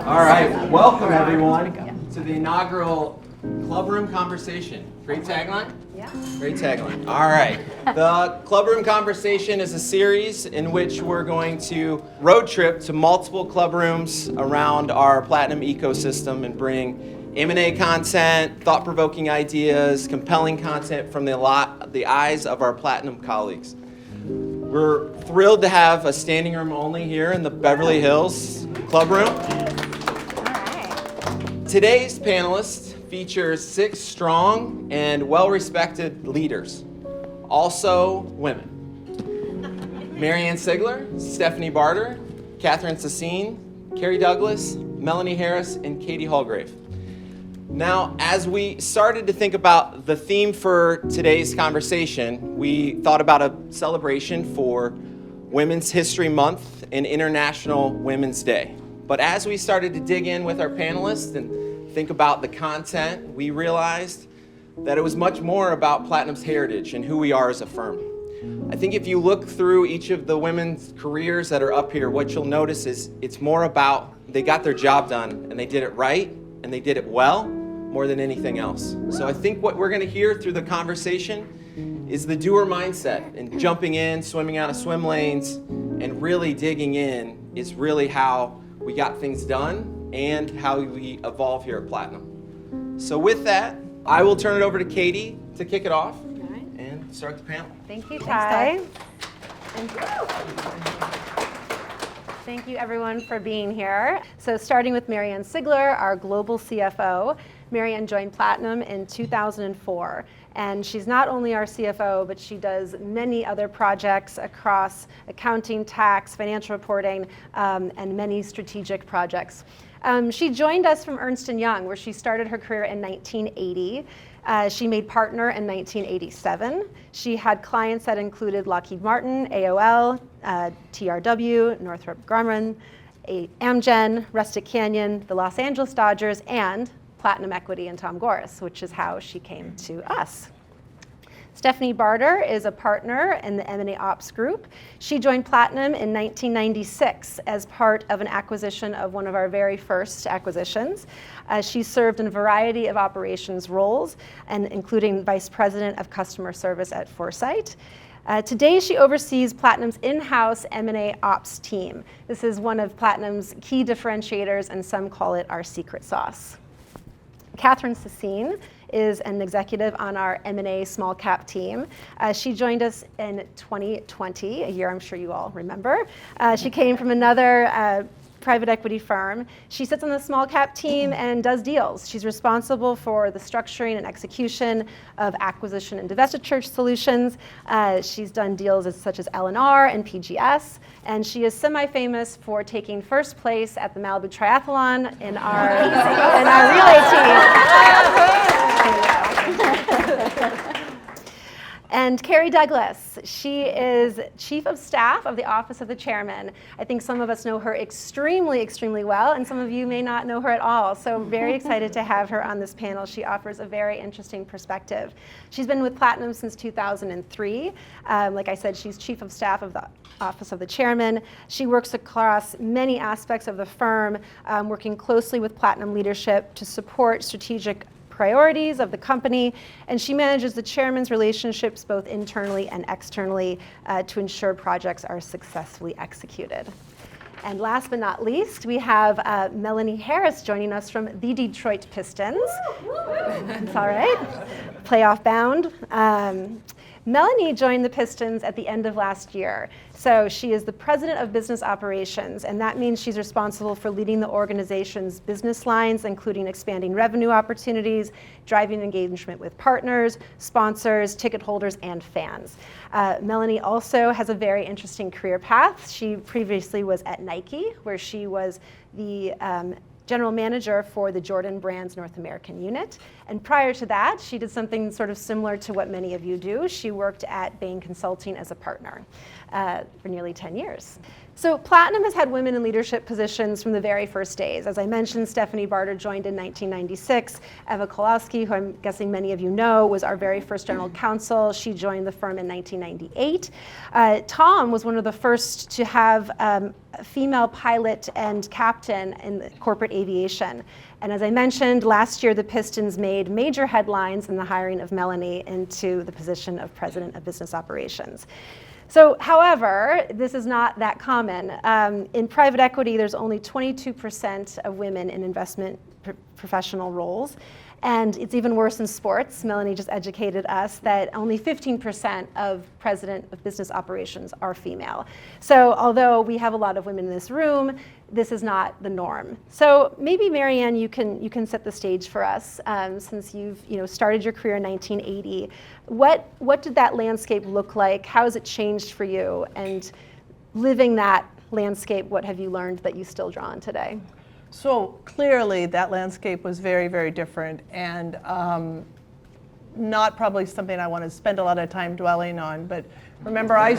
All right, welcome everyone to the inaugural Clubroom Conversation. Great tagline? Yeah. Great tagline. All right. The Clubroom Conversation is a series in which we're going to road trip to multiple clubrooms around our Platinum ecosystem and bring M&A content, thought-provoking ideas, compelling content from the eyes of our Platinum colleagues. We're thrilled to have a standing room only here in the Beverly Hills Clubroom. Today's panelist features 6 strong and well-respected leaders, also women. Mary Ann Sigler, Stephanie Barter, Katherine Sassine, Kerry Douglas, Melanie Harris, and Katie Hallgrave. Now, as we started to think about the theme for today's conversation, we thought about a celebration for Women's History Month and International Women's Day. But as we started to dig in with our panelists and think about the content, we realized that it was much more about Platinum's heritage and who we are as a firm. I think if you look through each of the women's careers that are up here, what you'll notice is it's more about they got their job done and they did it right and they did it well more than anything else. So I think what we're going to hear through the conversation is the doer mindset, and jumping in, swimming out of swim lanes, and really digging in is really how we got things done and how we evolve here at Platinum. So with that, I will turn it over to Katie to kick it off and start the panel. Thank you, Ty. Thank you, everyone, for being here. So starting with Mary Ann Sigler, our global CFO. Mary Ann joined Platinum in 2004. And she's not only our CFO, but she does many other projects across accounting, tax, financial reporting, and many strategic projects. She joined us from Ernst & Young, where she started her career in 1980. She made partner in 1987. She had clients that included Lockheed Martin, AOL, TRW, Northrop Grumman, Amgen, Rustic Canyon, the Los Angeles Dodgers, and Platinum Equity and Tom Gores, which is how she came to us. Stephanie Barter is a partner in the M&A Ops group. She joined Platinum in 1996 as part of an acquisition of one of our very first acquisitions. She served in a variety of operations roles, and including Vice President of Customer Service at Foresight. Today, she oversees Platinum's in-house M&A Ops team. This is one of Platinum's key differentiators, and some call it our secret sauce. Katherine Sassine is an executive on our M&A small cap team. She joined us in 2020, a year I'm sure you all remember. She came from another private equity firm. She sits on the small cap team and does deals. She's responsible for the structuring and execution of acquisition and divestiture solutions. She's done deals such as L&R and PGS, and she is semi-famous for taking first place at the Malibu Triathlon in our relay team. And Kerry Douglas, she is Chief of Staff of the Office of the Chairman. I think some of us know her extremely, extremely well, and some of you may not know her at all. So very excited to have her on this panel. She offers a very interesting perspective. She's been with Platinum since 2003. Like I said, she's Chief of Staff of the Office of the Chairman. She works across many aspects of the firm, working closely with Platinum leadership to support strategic priorities of the company, and she manages the chairman's relationships both internally and externally to ensure projects are successfully executed. And last but not least, we have Melanie Harris joining us from the Detroit Pistons. It's all right, playoff bound. Melanie joined the Pistons at the end of last year. So she is the president of business operations, and that means she's responsible for leading the organization's business lines, including expanding revenue opportunities, driving engagement with partners, sponsors, ticket holders, and fans. Melanie also has a very interesting career path. She previously was at Nike, where she was the general manager for the Jordan Brand's North American unit. And prior to that, she did something sort of similar to what many of you do. She worked at Bain Consulting as a partner for nearly 10 years. So Platinum has had women in leadership positions from the very first days. As I mentioned, Stephanie Barter joined in 1996. Eva Kolowski, who I'm guessing many of you know, was our very first general counsel. She joined the firm in 1998. Tom was one of the first to have a female pilot and captain in corporate aviation. And as I mentioned, last year the Pistons made major headlines in the hiring of Melanie into the position of President of Business Operations. So, however, this is not that common. In private equity, there's only 22% of women in investment professional roles. And it's even worse in sports. Melanie just educated us that only 15% of president of business operations are female. So although we have a lot of women in this room, this is not the norm. So maybe Mary Ann, you can set the stage for us since you've started your career in 1980. What did that landscape look like? How has it changed for you? And living that landscape, what have you learned that you still draw on today? So clearly that landscape was very, very different, and not probably something I want to spend a lot of time dwelling on. But remember, I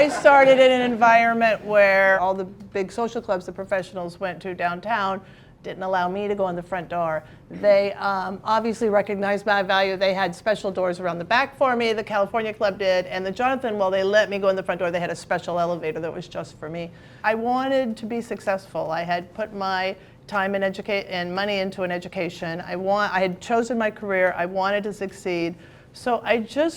started in an environment where all the big social clubs the professionals went to downtown didn't allow me to go in the front door. They obviously recognized my value. They had special doors around the back for me, the California Club did, and the Jonathan, well, they let me go in the front door. They had a special elevator that was just for me. I wanted to be successful. I had put my time and money into an education. I had chosen my career. I wanted to succeed. So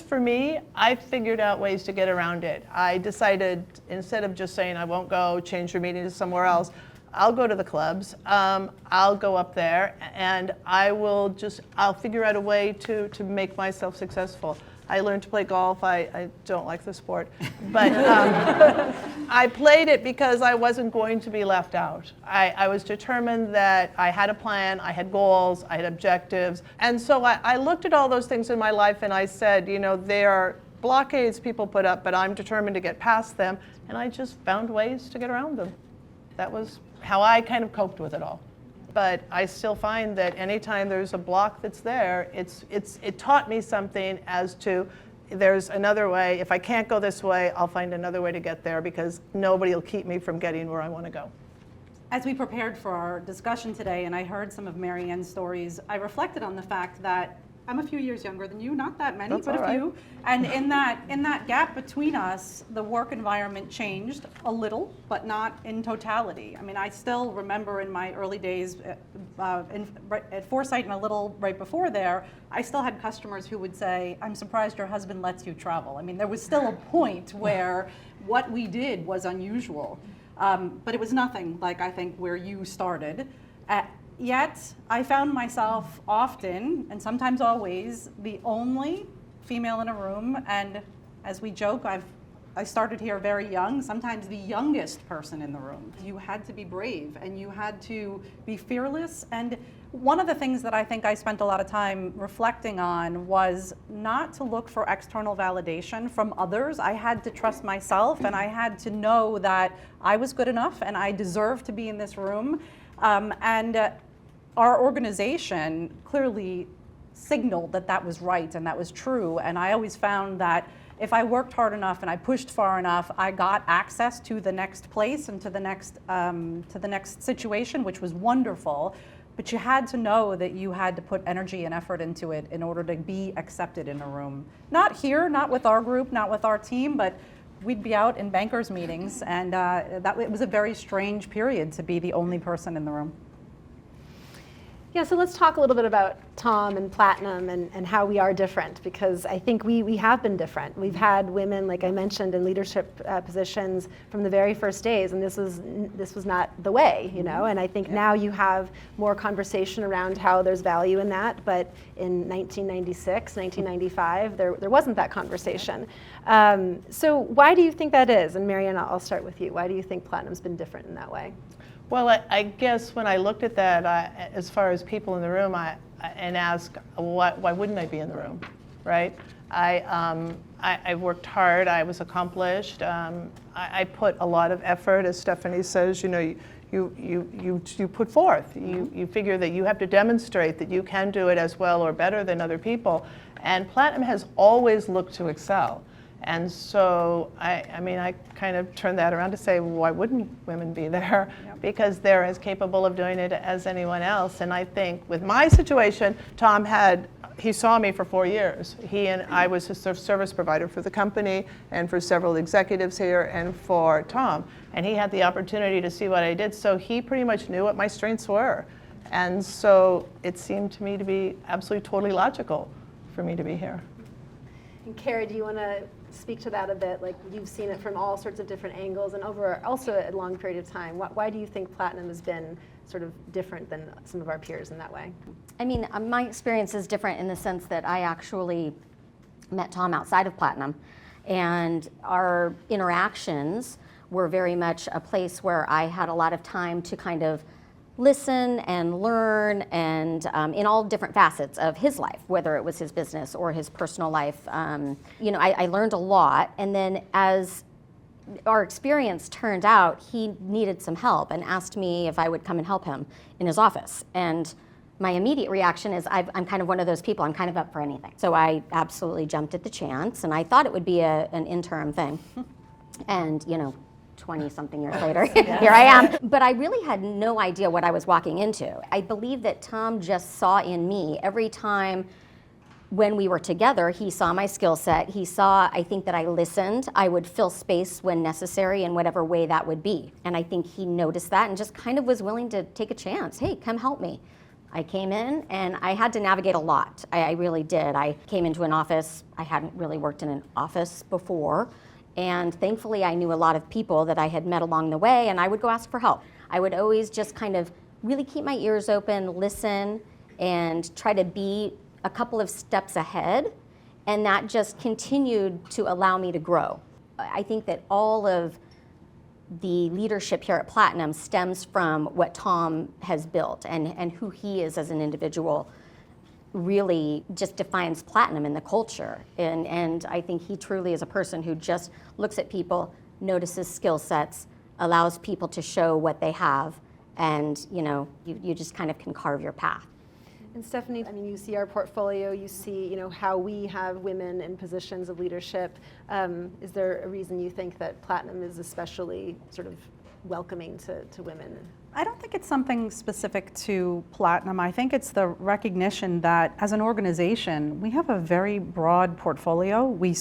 for me, I figured out ways to get around it. I decided, instead of just saying I won't go, change your meeting to somewhere else, I'll go to the clubs, I'll go up there, and I'll figure out a way to make myself successful. I learned to play golf. I don't like the sport, but I played it because I wasn't going to be left out. I was determined that I had a plan, I had goals, I had objectives, and so I looked at all those things in my life and I said, there are blockades people put up, but I'm determined to get past them, and I just found ways to get around them. That was how I kind of coped with it all. But I still find that anytime there's a block that's there, it taught me something as to there's another way. If I can't go this way, I'll find another way to get there, because nobody will keep me from getting where I want to go. As we prepared for our discussion today and I heard some of Mary Ann's stories, I reflected on the fact that I'm a few years younger than you, not that many, but a few. And in that gap between us, the work environment changed a little, but not in totality. I mean, I still remember in my early days at Foresight and a little right before there, I still had customers who would say, "I'm surprised your husband lets you travel." I mean, there was still a point where what we did was unusual, but it was nothing like, I think, where you started. Yet, I found myself often, and sometimes always, the only female in a room, and as we joke, I started here very young, sometimes the youngest person in the room. You had to be brave, and you had to be fearless, and one of the things that I think I spent a lot of time reflecting on was not to look for external validation from others. I had to trust myself, and I had to know that I was good enough, and I deserved to be in this room. Our organization clearly signaled that that was right and that was true. And I always found that if I worked hard enough and I pushed far enough, I got access to the next place and to the next situation, which was wonderful. But you had to know that you had to put energy and effort into it in order to be accepted in a room. Not here, not with our group, not with our team, but we'd be out in bankers' meetings, and it was a very strange period to be the only person in the room. Yeah, so let's talk a little bit about Tom and Platinum and how we are different, because I think we have been different. We've had women, like I mentioned, in leadership positions from the very first days, and this was not the way, and I think now you have more conversation around how there's value in that, but in 1996, 1995, there wasn't that conversation. So why do you think that is? And Mary Ann, I'll start with you. Why do you think Platinum's been different in that way? Well, I guess when I looked at that, as far as people in the room, and asked, why wouldn't I be in the room, right? I worked hard. I was accomplished. I put a lot of effort, as Stephanie says. You put forth. You figure that you have to demonstrate that you can do it as well or better than other people. And Platinum has always looked to excel. And so, I kind of turned that around to say, why wouldn't women be there? Yep. Because they're as capable of doing it as anyone else. And I think with my situation, Tom he saw me for 4 years. I was his service provider for the company and for several executives here and for Tom. And he had the opportunity to see what I did, so he pretty much knew what my strengths were. And so it seemed to me to be absolutely totally logical for me to be here. And Kerry, do you want to speak to that a bit? Like, you've seen it from all sorts of different angles and over also a long period of time. Why do you think Platinum has been sort of different than some of our peers in that way? I mean, my experience is different in the sense that I actually met Tom outside of Platinum, and our interactions were very much a place where I had a lot of time to kind of listen and learn, and in all different facets of his life, whether it was his business or his personal life. I learned a lot, and then as our experience turned out, he needed some help and asked me if I would come and help him in his office. And my immediate reaction is I'm kind of one of those people, I'm kind of up for anything. So I absolutely jumped at the chance, and I thought it would be an interim thing. And 20-something years later, here I am. But I really had no idea what I was walking into. I believe that Tom just saw in me every time when we were together, he saw my skill set. He saw, I think, that I listened. I would fill space when necessary in whatever way that would be. And I think he noticed that and just kind of was willing to take a chance. Hey, come help me. I came in and I had to navigate a lot. I really did. I came into an office. I hadn't really worked in an office before. And thankfully, I knew a lot of people that I had met along the way, and I would go ask for help. I would always just kind of really keep my ears open, listen, and try to be a couple of steps ahead, and that just continued to allow me to grow. I think that all of the leadership here at Platinum stems from what Tom has built, and who he is as an individual really just defines Platinum in the culture. And I think he truly is a person who just looks at people, notices skill sets, allows people to show what they have, and you just kind of can carve your path. And Stephanie, I mean, you see our portfolio, you see, how we have women in positions of leadership. Is there a reason you think that Platinum is especially sort of welcoming to women? I don't think it's something specific to Platinum. I think it's the recognition that as an organization, we have a very broad portfolio. We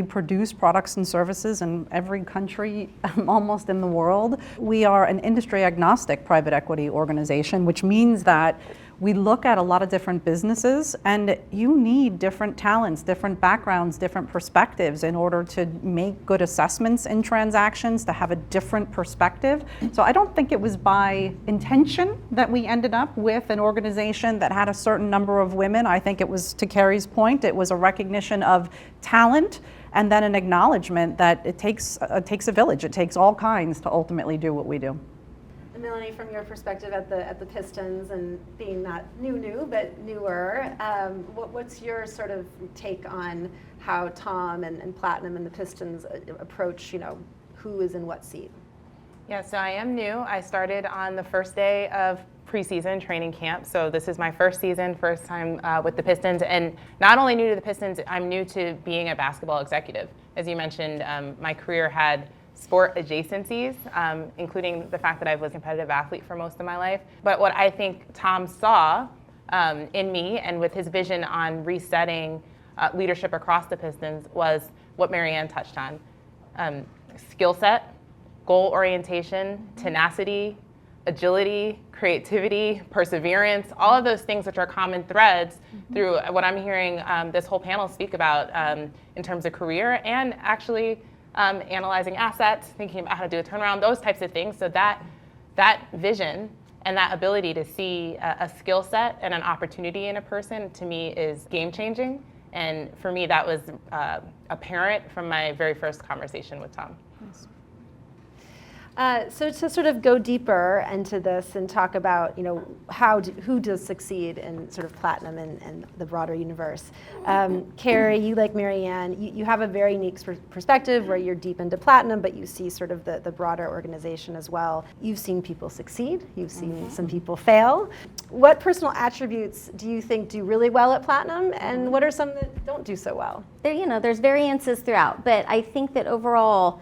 produce products and services in every country almost in the world. We are an industry agnostic private equity organization, which means that we look at a lot of different businesses, and you need different talents, different backgrounds, different perspectives in order to make good assessments in transactions, to have a different perspective. So I don't think it was by intention that we ended up with an organization that had a certain number of women. I think it was, to Kerry's point, it was a recognition of talent, and then an acknowledgement that it takes a village. It takes all kinds to ultimately do what we do. Melanie, from your perspective at the Pistons, and being not new but newer, what's your sort of take on how Tom and Platinum and the Pistons approach, who is in what seat? Yeah, so I am new. I started on the first day of preseason training camp, so this is my first season, first time with the Pistons, and not only new to the Pistons, I'm new to being a basketball executive. As you mentioned, my career had sport adjacencies, including the fact that I was a competitive athlete for most of my life. But what I think Tom saw in me, and with his vision on resetting leadership across the Pistons, was what Mary Ann touched on. Skill set, goal orientation, tenacity, agility, creativity, perseverance, all of those things which are common threads through what I'm hearing this whole panel speak about in terms of career, and actually analyzing assets, thinking about how to do a turnaround, those types of things. So that vision and that ability to see a skill set and an opportunity in a person, to me, is game changing. And for me, that was apparent from my very first conversation with Tom. So to sort of go deeper into this and talk about, who does succeed in sort of platinum and the broader universe. Kerry, you like Mary Ann, you have a very unique perspective where you're deep into platinum, but you see sort of the broader organization as well. You've seen people succeed, you've seen some people fail. What personal attributes do you think do really well at platinum, and what are some that don't do so well? There's variances throughout, but I think that overall,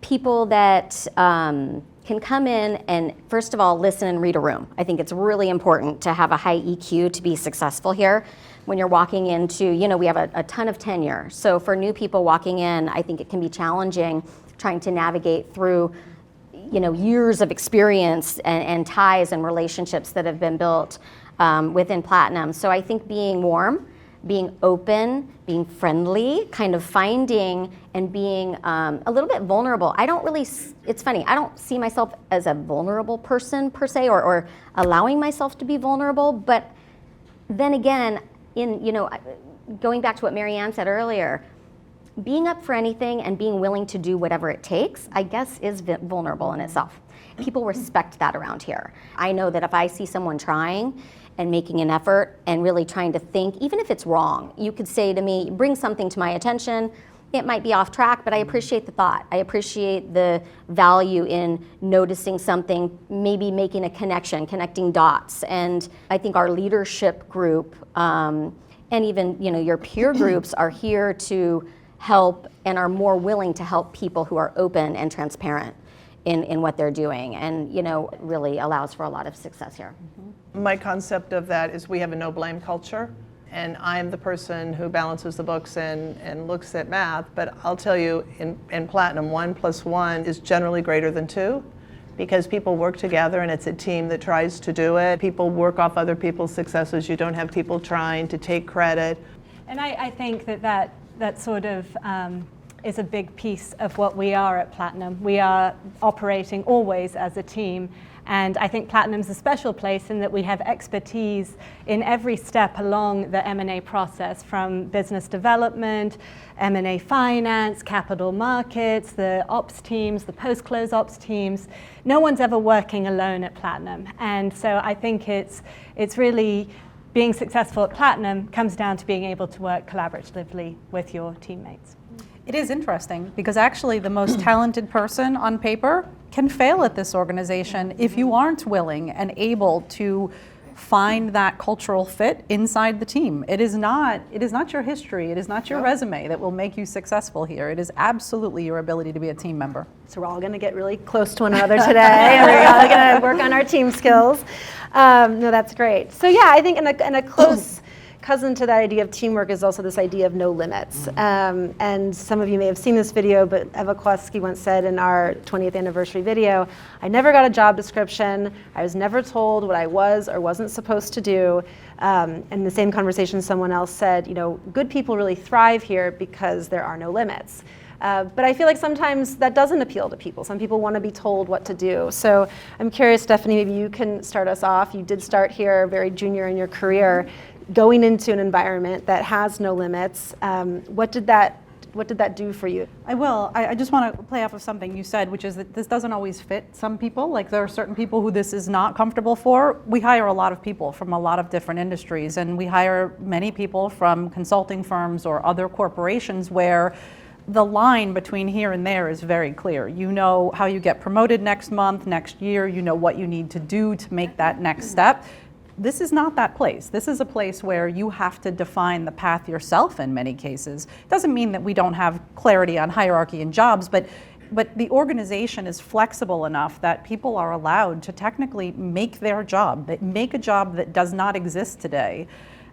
people that can come in and, first of all, listen and read a room. I think it's really important to have a high EQ to be successful here. When you're walking into, we have a ton of tenure. So for new people walking in, I think it can be challenging trying to navigate through, years of experience and ties and relationships that have been built within Platinum. So I think being warm, being open, being friendly, kind of finding and being a little bit vulnerable. It's funny, I don't see myself as a vulnerable person per se, or allowing myself to be vulnerable, but then again, going back to what Mary Ann said earlier, being up for anything and being willing to do whatever it takes, I guess, is vulnerable in itself. People respect that around here. I know that if I see someone trying and making an effort and really trying to think, even if it's wrong, you could say to me, bring something to my attention. It might be off track, but I appreciate the thought. I appreciate the value in noticing something, maybe making a connection, connecting dots. And I think our leadership group and even your peer groups are here to help and are more willing to help people who are open and transparent in what they're doing, and really allows for a lot of success here. My concept of that is we have a no blame culture, and I'm the person who balances the books and looks at math, but I'll tell you, in Platinum, 1 + 1 is generally greater than 2, because people work together and it's a team that tries to do it. People work off other people's successes. You don't have people trying to take credit. And I think that sort of is a big piece of what we are at Platinum. We are operating always as a team, and I think Platinum's a special place in that we have expertise in every step along the M&A process, from business development, M&A finance, capital markets, the ops teams, the post-close ops teams. No one's ever working alone at Platinum, and so I think it's really being successful at Platinum comes down to being able to work collaboratively with your teammates. It is interesting because actually the most talented person on paper can fail at this organization if you aren't willing and able to find that cultural fit inside the team. It is not your history, it is not your resume that will make you successful here. It is absolutely your ability to be a team member. So we're all going to get really close to one another today, and we're all going to work on our team skills. No, that's great. So yeah, I think in a close cousin to that idea of teamwork is also this idea of no limits. And some of you may have seen this video, but Eva Kowalski once said in our 20th anniversary video, I never got a job description. I was never told what I was or wasn't supposed to do. In the same conversation, someone else said, good people really thrive here because there are no limits. But I feel like sometimes that doesn't appeal to people. Some people want to be told what to do. So I'm curious, Stephanie, maybe you can start us off. You did start here very junior in your career, going into an environment that has no limits. What did that do for you? I will. I just want to play off of something you said, which is that this doesn't always fit some people. Like, there are certain people who this is not comfortable for. We hire a lot of people from a lot of different industries, and we hire many people from consulting firms or other corporations where the line between here and there is very clear. You know how you get promoted next month, next year, you know what you need to do to make that next step. This is not that place. This is a place where you have to define the path yourself in many cases. Doesn't mean that we don't have clarity on hierarchy and jobs, but the organization is flexible enough that people are allowed to technically make their job, make a job that does not exist today.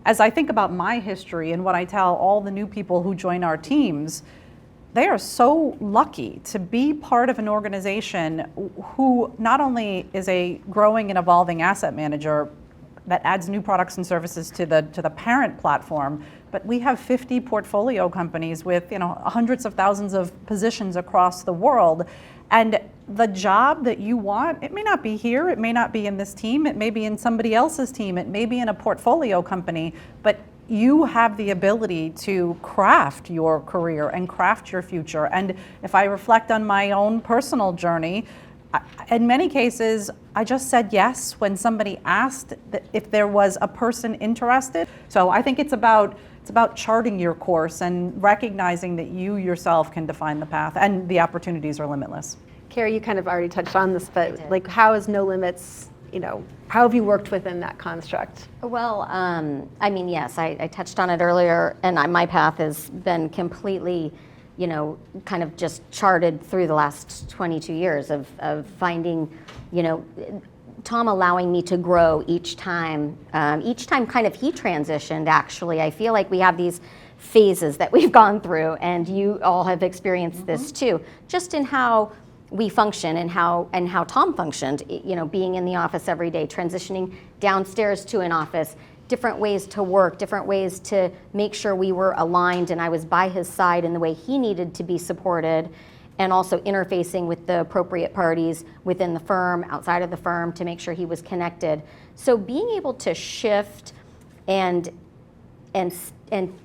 As I think about my history and what I tell all the new people who join our teams, they are so lucky to be part of an organization who not only is a growing and evolving asset manager that adds new products and services to the parent platform, but we have 50 portfolio companies with hundreds of thousands of positions across the world. And the job that you want, it may not be here, it may not be in this team, it may be in somebody else's team, it may be in a portfolio company, but you have the ability to craft your career and craft your future. And if I reflect on my own personal journey, in many cases, I just said yes when somebody asked if there was a person interested. So I think it's about charting your course and recognizing that you yourself can define the path, and the opportunities are limitless. Kerry, you kind of already touched on this, but like, how is No Limits, how have you worked within that construct? Well, I mean, yes, I touched on it earlier, and my path has been completely, kind of just charted through the last 22 years of finding, Tom allowing me to grow each time kind of he transitioned, actually. I feel like we have these phases that we've gone through, and you all have experienced this too, just in how we function and how Tom functioned, being in the office every day, transitioning downstairs to an office, different ways to work, different ways to make sure we were aligned and I was by his side in the way he needed to be supported, and also interfacing with the appropriate parties within the firm, outside of the firm, to make sure he was connected. So being able to shift and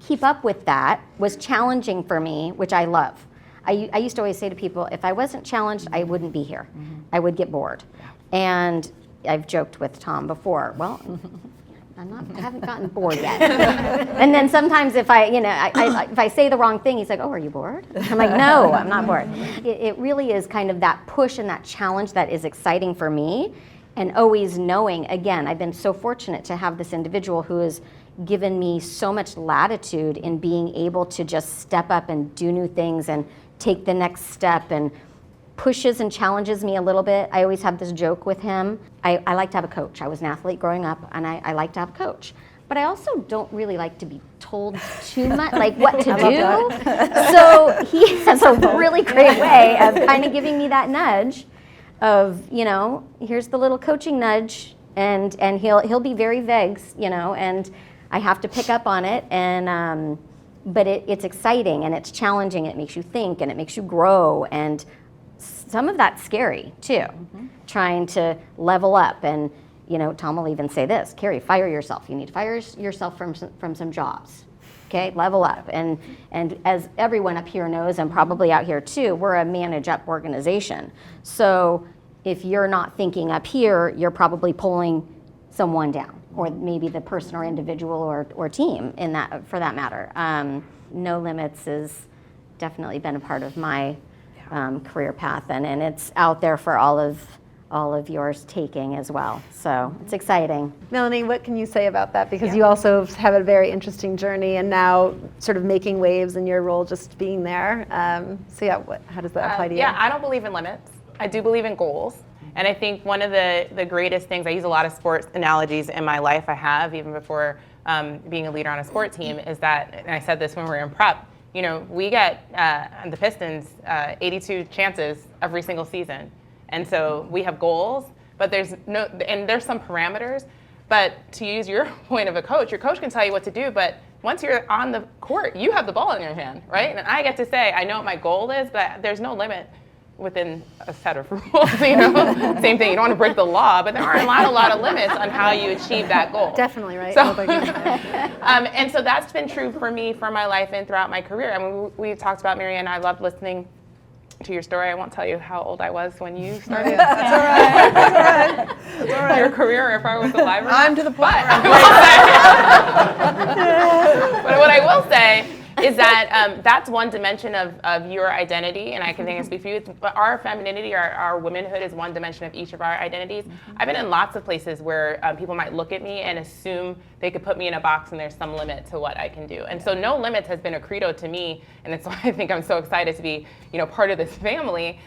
keep up with that was challenging for me, which I love. I used to always say to people, if I wasn't challenged, I wouldn't be here. I would get bored. And I've joked with Tom before, well, I haven't gotten bored yet. And then sometimes if I say the wrong thing, he's like, oh, are you bored? I'm like, no, I'm not bored. It really is kind of that push and that challenge that is exciting for me, and always knowing, again, I've been so fortunate to have this individual who has given me so much latitude in being able to just step up and do new things and take the next step, and pushes and challenges me a little bit. I always have this joke with him. I like to have a coach. I was an athlete growing up, and I like to have a coach. But I also don't really like to be told too much, like what to do. So he has a really great way of kind of giving me that nudge of, here's the little coaching nudge, and he'll be very vague, and I have to pick up on it, and but it's exciting and it's challenging. It makes you think and it makes you grow, and some of that's scary too. Trying to level up, and Tom will even say this: Kerry, fire yourself. You need to fire yourself from some jobs. Okay, level up. And as everyone up here knows, and probably out here too, we're a manage up organization. So if you're not thinking up here, you're probably pulling someone down, or maybe the person or individual or team in that, for that matter. No Limits has definitely been a part of my career path, and it's out there for all of yours taking as well. So it's exciting. Melanie, what can you say about that? Because you also have a very interesting journey, and now sort of making waves in your role, just being there. How does that apply to you? Yeah, I don't believe in limits. I do believe in goals. And I think one of the greatest things, I use a lot of sports analogies in my life, I have, even before being a leader on a sport team, is that, and I said this when we were in prep, we get, the Pistons, 82 chances every single season. And so we have goals, but there's some parameters. But to use your point of a coach, your coach can tell you what to do, but once you're on the court, you have the ball in your hand, right? And I get to say, I know what my goal is, but there's no limit within a set of rules, Same thing, you don't want to break the law, but there aren't a lot of limits on how you achieve that goal. Definitely, right? So, and so that's been true for me, for my life, and throughout my career. I mean, we talked about, Mary Ann, I loved listening to your story. I won't tell you how old I was when you started. That's all right. Your career, or if I was alive or not. I'm to the point where I'm But what I will say is that that's one dimension of your identity, and I can think and speak for you. But our femininity, our womanhood, is one dimension of each of our identities. I've been in lots of places where people might look at me and assume they could put me in a box and there's some limit to what I can do. And so No Limits has been a credo to me, and it's why I think I'm so excited to be part of this family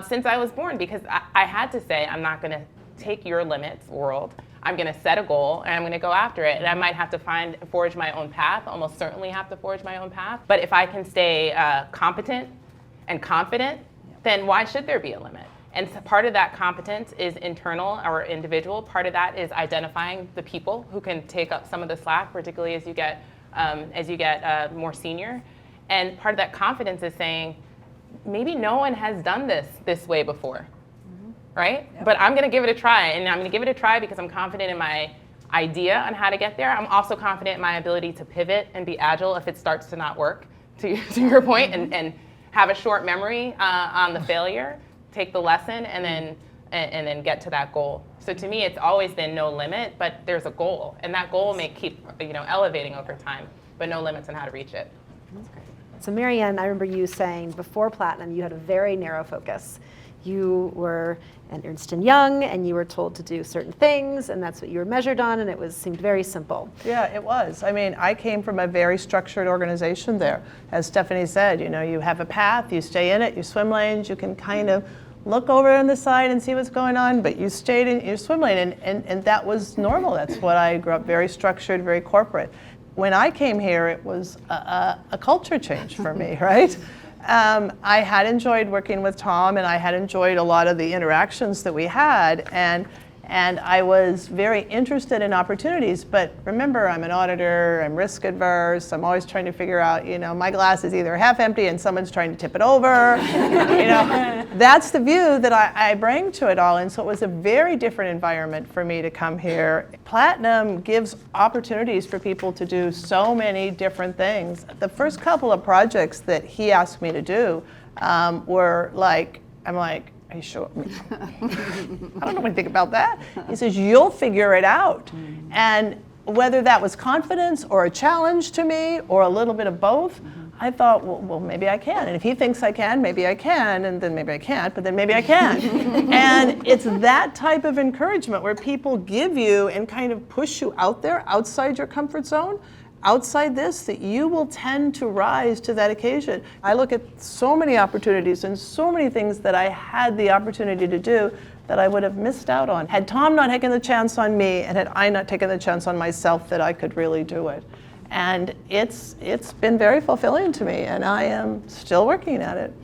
since I was born, because I had to say, I'm not going to take your limits, world. I'm going to set a goal and I'm going to go after it. And I might have to forge my own path, almost certainly have to forge my own path. But if I can stay competent and confident, then why should there be a limit? And so part of that competence is internal or individual. Part of that is identifying the people who can take up some of the slack, particularly as you get more senior. And part of that confidence is saying, maybe no one has done this way before. Right? Yep. But I'm going to give it a try, and I'm going to give it a try because I'm confident in my idea on how to get there. I'm also confident in my ability to pivot and be agile if it starts to not work, to your point, and have a short memory on the failure, take the lesson, and then get to that goal. So to me, it's always been no limit, but there's a goal, and that goal may keep elevating over time, but no limits on how to reach it. That's great. So Mary Ann, I remember you saying before Platinum, you had a very narrow focus. You were at Ernst & Young, and you were told to do certain things, and that's what you were measured on, and it seemed very simple. Yeah, it was. I mean, I came from a very structured organization there. As Stephanie said, you have a path, you stay in it, your swim lanes, you can kind of look over on the side and see what's going on, but you stayed in your swim lane, and that was normal. That's what I grew up, very structured, very corporate. When I came here, it was a culture change for me, right? I had enjoyed working with Tom, and I had enjoyed a lot of the interactions that we had, and I was very interested in opportunities. But remember, I'm an auditor, I'm risk adverse, I'm always trying to figure out, my glass is either half empty and someone's trying to tip it over. That's the view that I bring to it all. And so it was a very different environment for me to come here. Platinum gives opportunities for people to do so many different things. The first couple of projects that he asked me to do were like, I'm like, are you sure? I don't know anything about that. He says, you'll figure it out. And whether that was confidence or a challenge to me or a little bit of both, I thought, well, maybe I can. And if he thinks I can, maybe I can. And then maybe I can't, but then maybe I can. And it's that type of encouragement where people give you and kind of push you out there, outside your comfort zone, outside this, that you will tend to rise to that occasion. I look at so many opportunities and so many things that I had the opportunity to do that I would have missed out on. Had Tom not taken the chance on me, and had I not taken the chance on myself, that I could really do it. And it's been very fulfilling to me, and I am still working at it.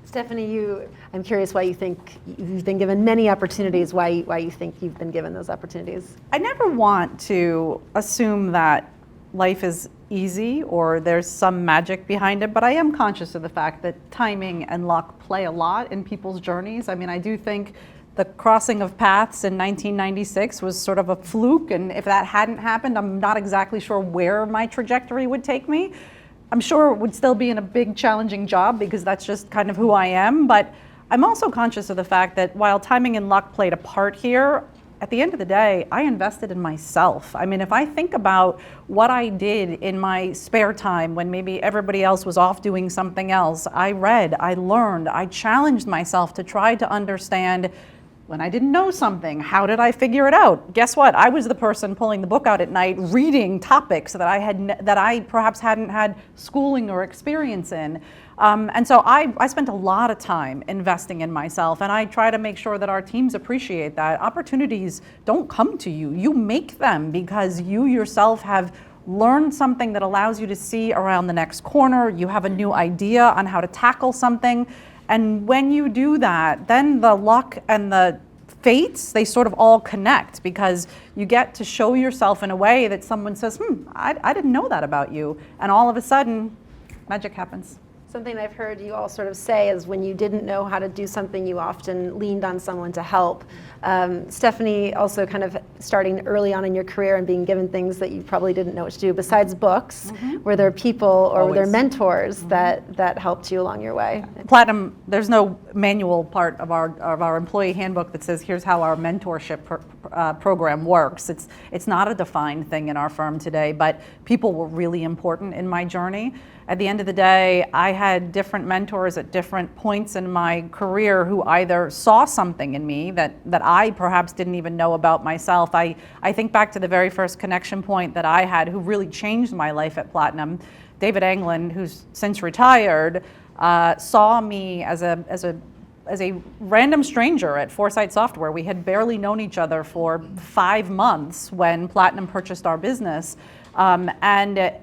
Stephanie, I'm curious why you think you've been given many opportunities, why you think you've been given those opportunities. I never want to assume that life is easy or there's some magic behind it, but I am conscious of the fact that timing and luck play a lot in people's journeys. I mean, I do think the crossing of paths in 1996 was sort of a fluke, and if that hadn't happened, I'm not exactly sure where my trajectory would take me. I'm sure it would still be in a big, challenging job because that's just kind of who I am, but I'm also conscious of the fact that while timing and luck played a part here, at the end of the day, I invested in myself. I mean, if I think about what I did in my spare time when maybe everybody else was off doing something else, I read, I learned, I challenged myself to try to understand when I didn't know something, how did I figure it out? Guess what? I was the person pulling the book out at night, reading topics that I perhaps hadn't had schooling or experience in. And so I spent a lot of time investing in myself, and I try to make sure that our teams appreciate that. Opportunities don't come to you. You make them because you yourself have learned something that allows you to see around the next corner. You have a new idea on how to tackle something. And when you do that, then the luck and the fates, they sort of all connect because you get to show yourself in a way that someone says, I didn't know that about you. And all of a sudden, magic happens. Something I've heard you all sort of say is when you didn't know how to do something, you often leaned on someone to help. Stephanie, also kind of starting early on in your career and being given things that you probably didn't know what to do, besides books, were there people or were there mentors that helped you along your way? Platinum, there's no manual part of our employee handbook that says here's how our mentorship program works. It's not a defined thing in our firm today, but people were really important in my journey. At the end of the day, I had different mentors at different points in my career who either saw something in me that I perhaps didn't even know about myself. I think back to the very first connection point that I had who really changed my life at Platinum. David Anglin, who's since retired, saw me as a random stranger at Foresight Software. We had barely known each other for 5 months when Platinum purchased our business. And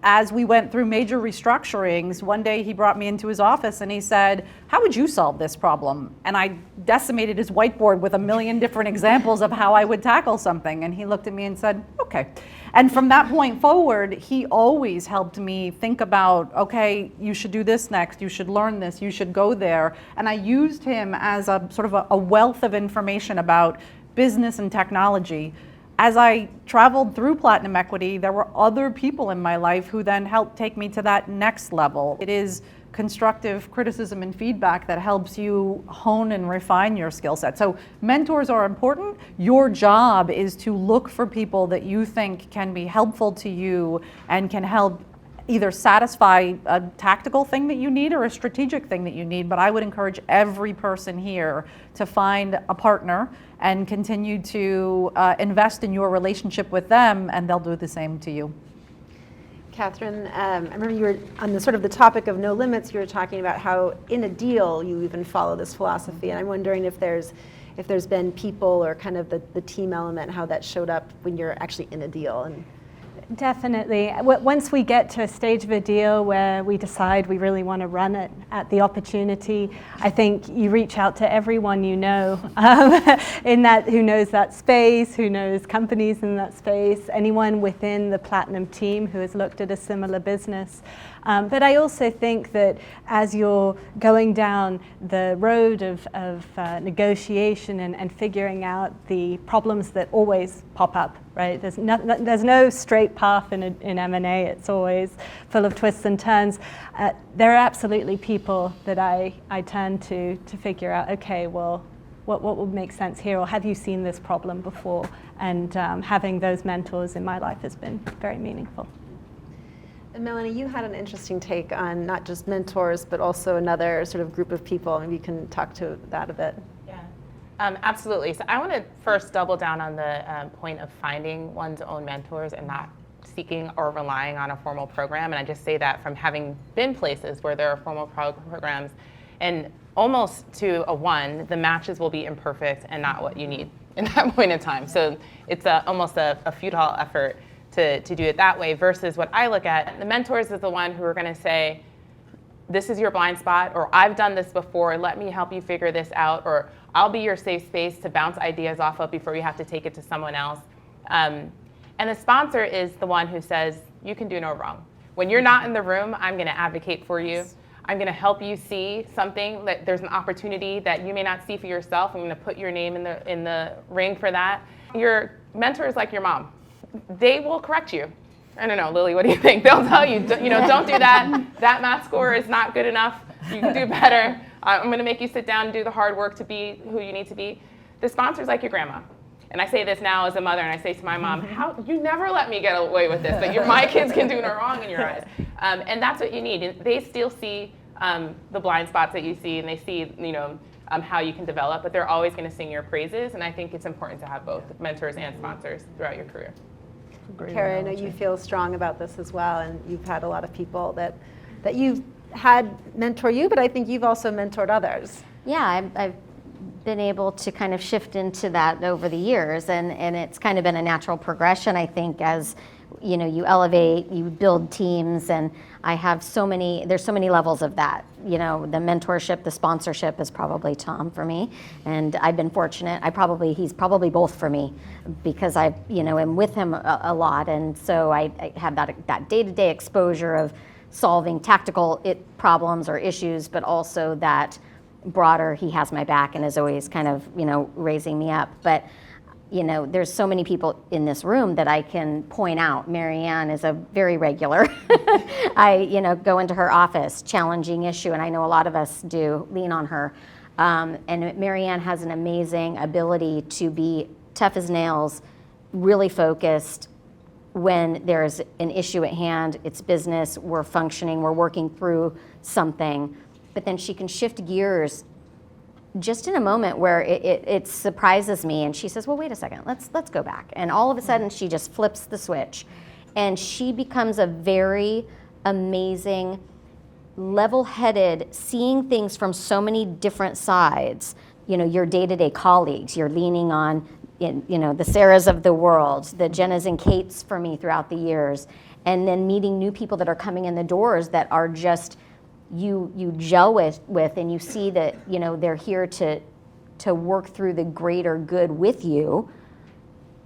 as we went through major restructurings, one day he brought me into his office and he said, how would you solve this problem? And I decimated his whiteboard with a million different examples of how I would tackle something. And he looked at me and said, okay. And from that point forward, he always helped me think about, okay, you should do this next, you should learn this, you should go there. And I used him as a sort of a wealth of information about business and technology. As I traveled through Platinum Equity, there were other people in my life who then helped take me to that next level. It is constructive criticism and feedback that helps you hone and refine your skill set. So mentors are important. Your job is to look for people that you think can be helpful to you and can help either satisfy a tactical thing that you need or a strategic thing that you need. But I would encourage every person here to find a partner and continue to invest in your relationship with them, and they'll do the same to you. Katherine, I remember you were on the sort of the topic of no limits. You were talking about how in a deal you even follow this philosophy, and I'm wondering if there's been people or kind of the team element, how that showed up when you're actually in a deal. And Definitely. Once we get to a stage of a deal where we decide we really want to run it at the opportunity, I think you reach out to everyone you know in that, who knows that space, who knows companies in that space, anyone within the Platinum team who has looked at a similar business. But I also think that as you're going down the road of negotiation and figuring out the problems that always pop up, right? There's no straight path in M&A. It's always full of twists and turns. There are absolutely people that I turn to figure out, okay, well, what would make sense here, or have you seen this problem before? And having those mentors in my life has been very meaningful. And Melanie, you had an interesting take on not just mentors, but also another sort of group of people. Maybe you can talk to that a bit. Yeah, absolutely. So I want to first double down on the point of finding one's own mentors and not seeking or relying on a formal program. And I just say that from having been places where there are formal programs, and almost to a one, the matches will be imperfect and not what you need in that point in time. So it's almost a futile effort to do it that way, versus what I look at. The mentors is the one who are going to say, this is your blind spot, or I've done this before, let me help you figure this out, or I'll be your safe space to bounce ideas off of before you have to take it to someone else. And the sponsor is the one who says, you can do no wrong. When you're not in the room, I'm going to advocate for you. I'm going to help you see something, that there's an opportunity that you may not see for yourself. I'm going to put your name in the ring for that. Your mentor is like your mom. They will correct you. I don't know, Lily, what do you think? They'll tell you, don't do that. That math score is not good enough. You can do better. I'm going to make you sit down and do the hard work to be who you need to be. The sponsor's like your grandma. And I say this now as a mother, and I say to my mom, how you never let me get away with this, that my kids can do no wrong in your eyes. And that's what you need. And they still see the blind spots that you see, and they see, how you can develop, but they're always going to sing your praises. And I think it's important to have both mentors and sponsors throughout your career. Kerry, I know you feel strong about this as well, and you've had a lot of people that you've had mentor you, but I think you've also mentored others. Yeah, I've been able to kind of shift into that over the years, and it's kind of been a natural progression, I think, as you elevate, you build teams, and there's so many levels of that. The mentorship, the sponsorship is probably Tom for me, and I've been fortunate. He's probably both for me, because I am with him a lot, and so I have that day-to-day exposure of solving tactical problems or issues, but also that broader, he has my back and is always kind of raising me up. But there's so many people in this room that I can point out. Mary Ann is a very regular. I, go into her office, challenging issue, and I know a lot of us do lean on her. And Mary Ann has an amazing ability to be tough as nails, really focused when there's an issue at hand. It's business, we're functioning, we're working through something, but then she can shift gears just in a moment where it surprises me, and she says, well, wait a second, let's go back. And all of a sudden she just flips the switch, and she becomes a very amazing, level-headed, seeing things from so many different sides. Your day-to-day colleagues, you're leaning on, the Sarahs of the world, the Jennas and Kates for me throughout the years, and then meeting new people that are coming in the doors that are just, you gel with, and you see that they're here to work through the greater good with you,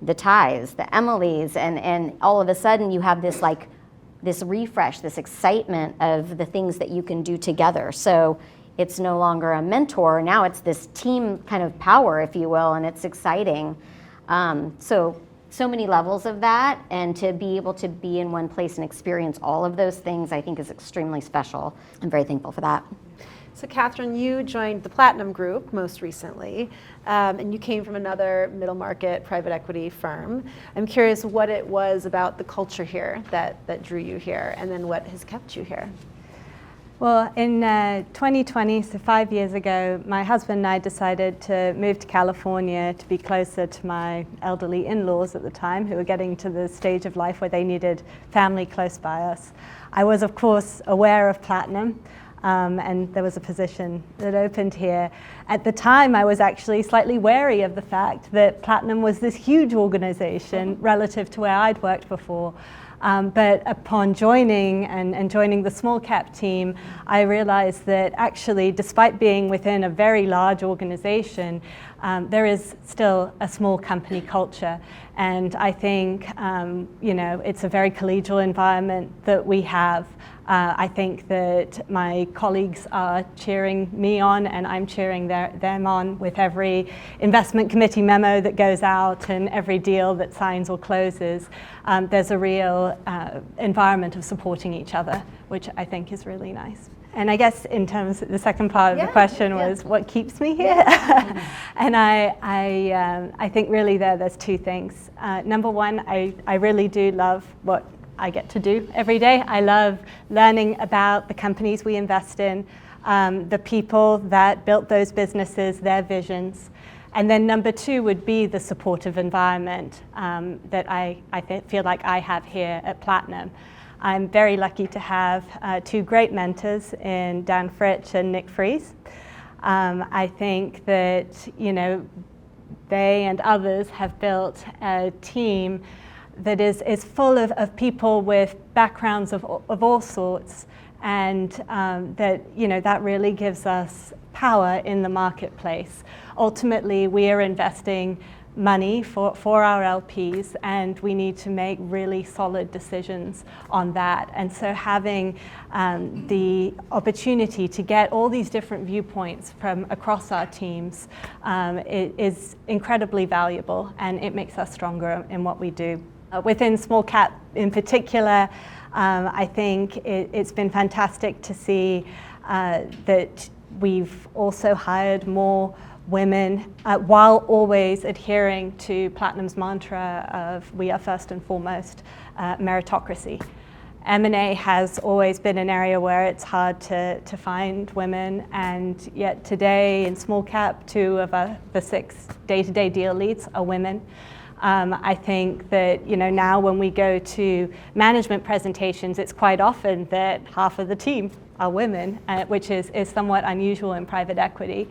the Ties, the Emilys, and all of a sudden you have this refresh, this excitement of the things that you can do together. So It's no longer a mentor. Now it's this team kind of power, if you will, and it's exciting. So many levels of that, and to be able to be in one place and experience all of those things, I think is extremely special. I'm very thankful for that. So Katherine, you joined the Platinum Group most recently, and you came from another middle market private equity firm. I'm curious what it was about the culture here that drew you here, and then what has kept you here. Well, in 2020, so 5 years ago, my husband and I decided to move to California to be closer to my elderly in-laws at the time, who were getting to the stage of life where they needed family close by us. I was, of course, aware of Platinum, and there was a position that opened here. At the time, I was actually slightly wary of the fact that Platinum was this huge organization relative to where I'd worked before. But upon joining and joining the small cap team, I realized that actually, despite being within a very large organization, there is still a small company culture. And I think, it's a very collegial environment that we have. I think that my colleagues are cheering me on, and I'm cheering them on with every investment committee memo that goes out and every deal that signs or closes. There's a real environment of supporting each other, which I think is really nice. And I guess in terms of the second part of the question was what keeps me here? And I think really there's two things. Number one, I really do love what I get to do every day. I love learning about the companies we invest in, the people that built those businesses, their visions. And then number two would be the supportive environment that I feel like I have here at Platinum. I'm very lucky to have two great mentors in Dan Fritsch and Nick Fries. I think that, they and others have built a team that is full of people with backgrounds of all sorts, and that really gives us power in the marketplace. Ultimately, we are investing money for our LPs, and we need to make really solid decisions on that. And so having the opportunity to get all these different viewpoints from across our teams is incredibly valuable, and it makes us stronger in what we do. Within small cap in particular, I think it's been fantastic to see that we've also hired more women while always adhering to Platinum's mantra of we are first and foremost meritocracy. M&A has always been an area where it's hard to find women, and yet today in small cap, 2 of the 6 day-to-day deal leads are women. I think that now when we go to management presentations, it's quite often that half of the team are women, which is somewhat unusual in private equity.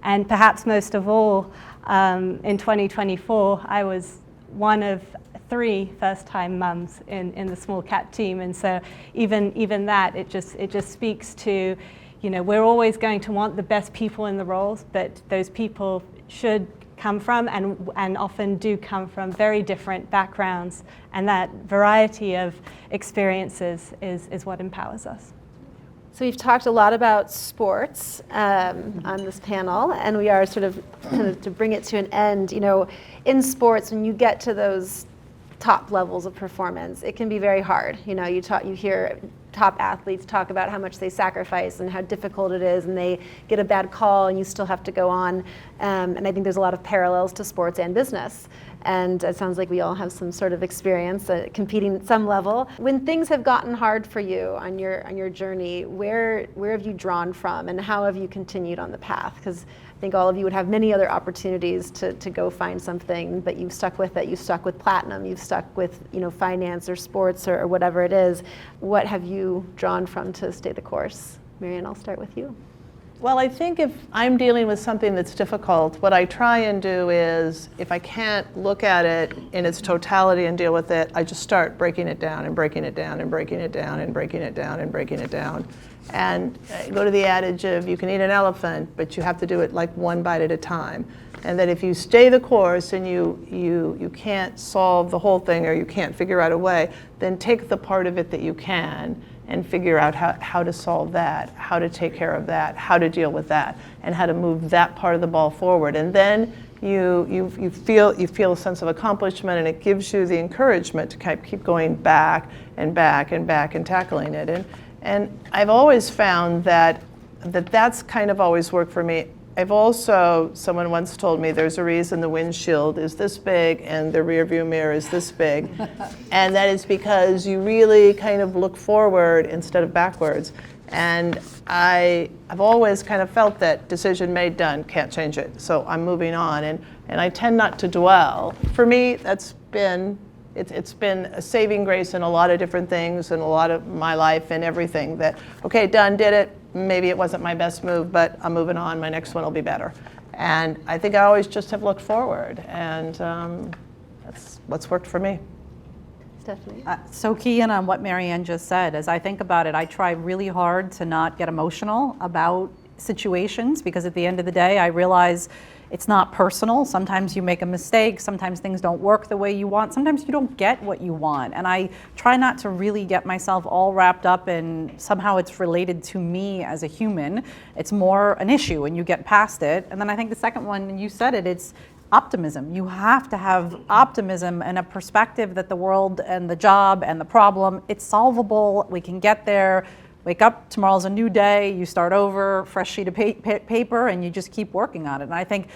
And perhaps most of all, in 2024, I was one of 3 first-time mums in the small cap team, and so even that it just speaks to, we're always going to want the best people in the roles, but those people should come from and often do come from very different backgrounds, and that variety of experiences is what empowers us. So we've talked a lot about sports on this panel, and we are sort of to bring it to an end. In sports, when you get to those top levels of performance, it can be very hard. You hear top athletes talk about how much they sacrifice and how difficult it is, and they get a bad call and you still have to go on. And I think there's a lot of parallels to sports and business. And it sounds like we all have some sort of experience competing at some level. When things have gotten hard for you on your journey, where have you drawn from, and how have you continued on the path? Because I think all of you would have many other opportunities to go find something, but you've stuck with it. You've stuck with Platinum. You've stuck with finance or sports or whatever it is. What have you drawn from to stay the course? Mary Ann, I'll start with you. Well, I think if I'm dealing with something that's difficult, what I try and do is, if I can't look at it in its totality and deal with it, I just start breaking it down and breaking it down and breaking it down and breaking it down and breaking it down. And go to the adage of you can eat an elephant, but you have to do it like one bite at a time. And that if you stay the course and you can't solve the whole thing, or you can't figure out a way, then take the part of it that you can and figure out how to solve that, how to take care of that, how to deal with that, and how to move that part of the ball forward. And then you feel a sense of accomplishment, and it gives you the encouragement to keep going back and back and back and tackling it. And I've always found that's kind of always worked for me. Someone once told me there's a reason the windshield is this big and the rear view mirror is this big. And that is because you really kind of look forward instead of backwards. And I've always kind of felt that decision made, done, can't change it. So I'm moving on, and I tend not to dwell. For me, it's been a saving grace in a lot of different things in a lot of my life and everything, that, okay, done, did it. Maybe it wasn't my best move, but I'm moving on. My next one will be better. And I think I always just have looked forward, and that's what's worked for me. Stephanie? So key in on what Mary Ann just said. As I think about it, I try really hard to not get emotional about situations, because at the end of the day, I realize it's not personal. Sometimes you make a mistake, sometimes things don't work the way you want, sometimes you don't get what you want. And I try not to really get myself all wrapped up in somehow it's related to me as a human. It's more an issue and you get past it. And then I think the second one, and you said it, it's optimism. You have to have optimism and a perspective that the world and the job and the problem, it's solvable, we can get there. Wake up, tomorrow's a new day, you start over, fresh sheet of paper, and you just keep working on it. And I think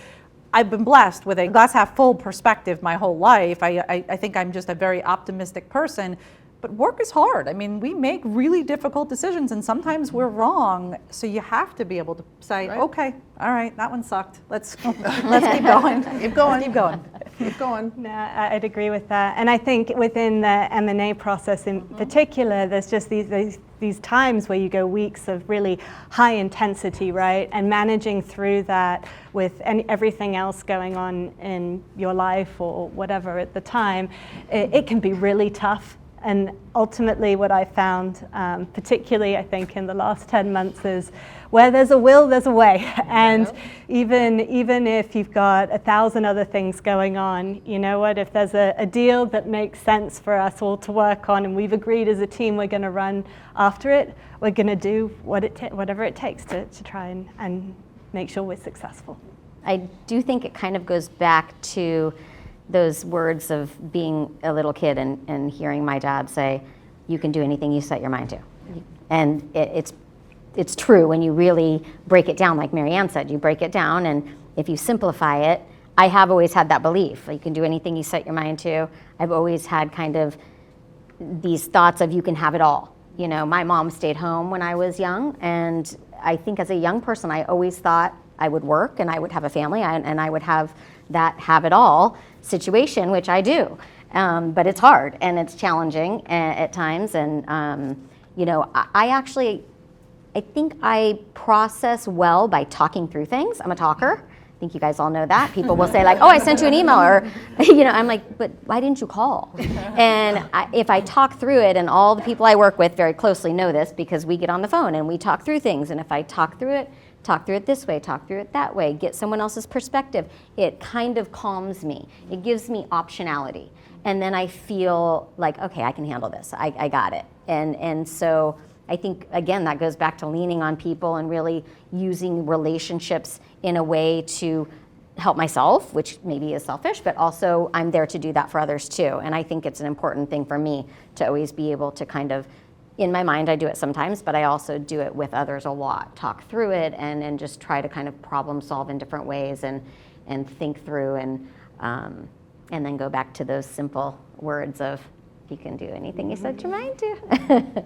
I've been blessed with a glass half full perspective my whole life. I think I'm just a very optimistic person, but work is hard. I mean, we make really difficult decisions, and sometimes we're wrong. So you have to be able to say, Right. okay, all right, that one sucked. Let's keep going. Keep going. Keep going. Keep going. No, I'd agree with that. And I think within the M&A process in particular, there's just these times where you go weeks of really high intensity, right? And managing through that with everything else going on in your life or whatever at the time, it can be really tough. And ultimately what I found, particularly I think in the last 10 months, is where there's a will, there's a way. And even if you've got 1,000 other things going on, you know what, if there's a deal that makes sense for us all to work on, and we've agreed as a team we're going to run after it, we're going to do whatever it takes to try and make sure we're successful. I do think it kind of goes back to those words of being a little kid and hearing my dad say, you can do anything you set your mind to. And it's true when you really break it down, like Mary Ann said, you break it down, and if you simplify it, I have always had that belief. You can do anything you set your mind to. I've always had kind of these thoughts of you can have it all. You know, my mom stayed home when I was young, and I think as a young person, I always thought I would work and I would have a family and I would have that have it all situation, which I do. But it's hard and it's challenging at times. And, you know, I think I process well by talking through things. I'm a talker. I think you guys all know that. People will say like, oh, I sent you an email, or, you know, I'm like, but why didn't you call? And if I talk through it, and all the people I work with very closely know this because we get on the phone and we talk through things. And if I talk through it this way, talk through it that way, get someone else's perspective, it kind of calms me. It gives me optionality. And then I feel like, okay, I can handle this. I got it. And so I think, again, that goes back to leaning on people and really using relationships in a way to help myself, which maybe is selfish, but also I'm there to do that for others too. And I think it's an important thing for me to always be able to kind of, in my mind, I do it sometimes, but I also do it with others a lot, talk through it and just try to kind of problem solve in different ways and think through and then go back to those simple words of, you can do anything you set your mind to.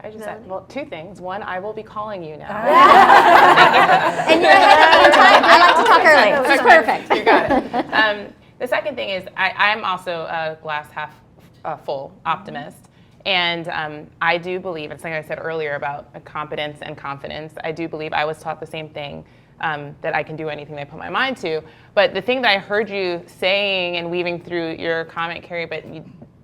I just said, well, two things. One, I will be calling you now. And you're ahead of time. I like to talk early. This is perfect. You got it. The second thing is I'm also a glass half full optimist. And I do believe, it's something I said earlier about competence and confidence. I do believe I was taught the same thing, that I can do anything I put my mind to. But the thing that I heard you saying and weaving through your comment, Kerry, but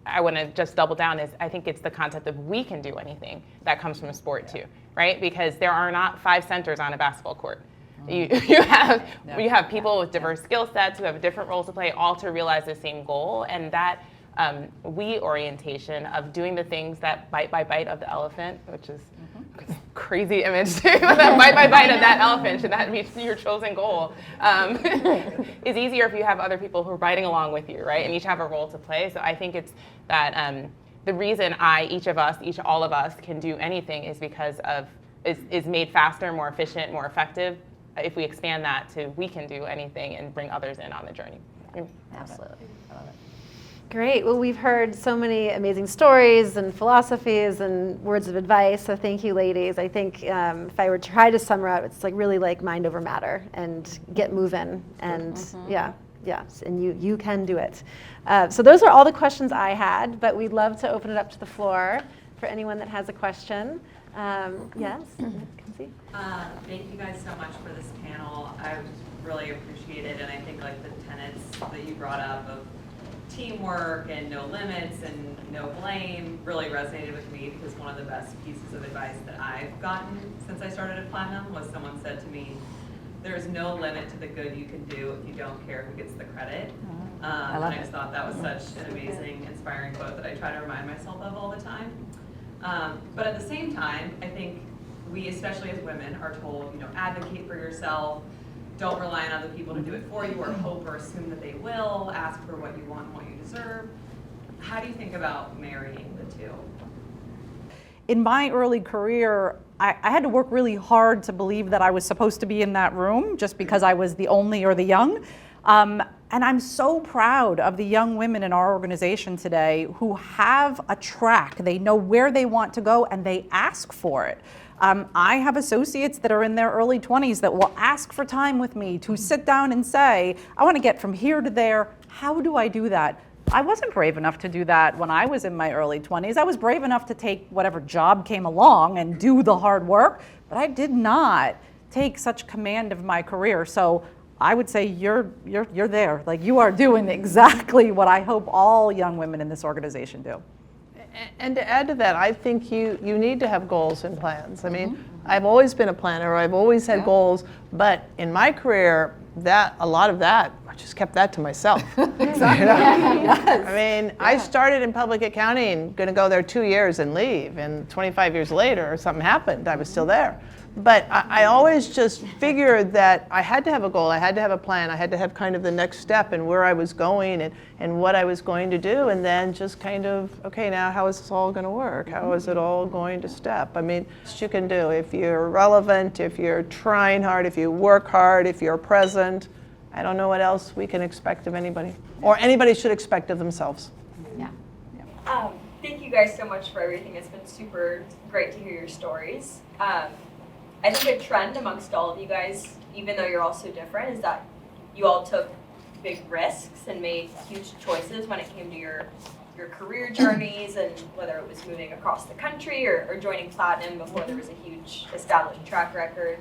I want to just double down is I think it's the concept of we can do anything that comes from a sport too, right? Because there are not 5 centers on a basketball court. You have people with diverse skill sets who have different roles to play, all to realize the same goal, and that we orientation of doing the things that bite by bite of the elephant, which is a crazy image too, that bite by bite of that elephant, should that be your chosen goal, is easier if you have other people who are biting along with you, right? And each have a role to play. So I think it's that the reason all of us can do anything is because is made faster, more efficient, more effective. If we expand that to we can do anything and bring others in on the journey. Absolutely. I love it. Great. Well, we've heard so many amazing stories and philosophies and words of advice. So thank you, ladies. I think if I were to try to sum up, it's like really like mind over matter and get moving. And and you can do it. So those are all the questions I had, but we'd love to open it up to the floor for anyone that has a question. Yes, Kenzie? Thank you guys so much for this panel. I really appreciate it, and I think like the tenets that you brought up of teamwork and no limits and no blame really resonated with me, because one of the best pieces of advice that I've gotten since I started at Platinum was someone said to me, there's no limit to the good you can do if you don't care who gets the credit. And I just thought that was such an amazing, inspiring quote that I try to remind myself of all the time. But at the same time, I think we, especially as women, are told, advocate for yourself, don't rely on other people to do it for you, or hope or assume that they will, ask for what you want and what you deserve. How do you think about marrying the two? In my early career, I had to work really hard to believe that I was supposed to be in that room just because I was the only or the young. And I'm so proud of the young women in our organization today who have a track. They know where they want to go and they ask for it. I have associates that are in their early 20s that will ask for time with me to sit down and say, I want to get from here to there. How do I do that? I wasn't brave enough to do that when I was in my early 20s. I was brave enough to take whatever job came along and do the hard work, but I did not take such command of my career. So I would say you're there. Like, you are doing exactly what I hope all young women in this organization do. And to add to that, I think you need to have goals and plans. I mean, I've always been a planner. I've always had goals, but in my career, a lot of that, I just kept that to myself. Exactly. I mean, I started in public accounting, going to go there 2 years and leave, and 25 years later, something happened. I was still there. But I always just figured that I had to have a goal, I had to have a plan, I had to have kind of the next step and where I was going and what I was going to do, and then just kind of, okay, now how is this all going to work? How is it all going to step? I mean, what you can do if you're relevant, if you're trying hard, if you work hard, if you're present. I don't know what else we can expect of anybody, or anybody should expect of themselves. Yeah. Thank you guys so much for everything. It's been super great to hear your stories. I think a trend amongst all of you guys, even though you're all so different, is that you all took big risks and made huge choices when it came to your career journeys, and whether it was moving across the country or joining Platinum before there was a huge established track record.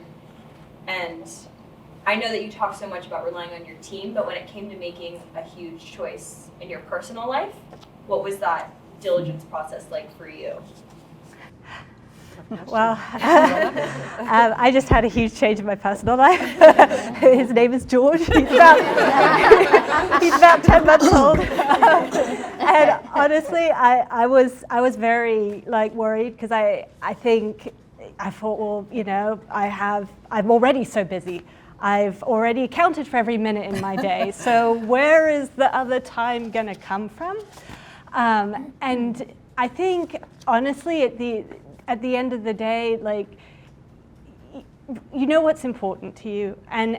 And I know that you talk so much about relying on your team, but when it came to making a huge choice in your personal life, what was that diligence process like for you? Well, I just had a huge change in my personal life. His name is George. He's about 10 months old. And honestly, I was very worried, because I thought, well, I'm already so busy. I've already accounted for every minute in my day. So where is the other time going to come from? And I think, honestly, at the end of the day, you know what's important to you, and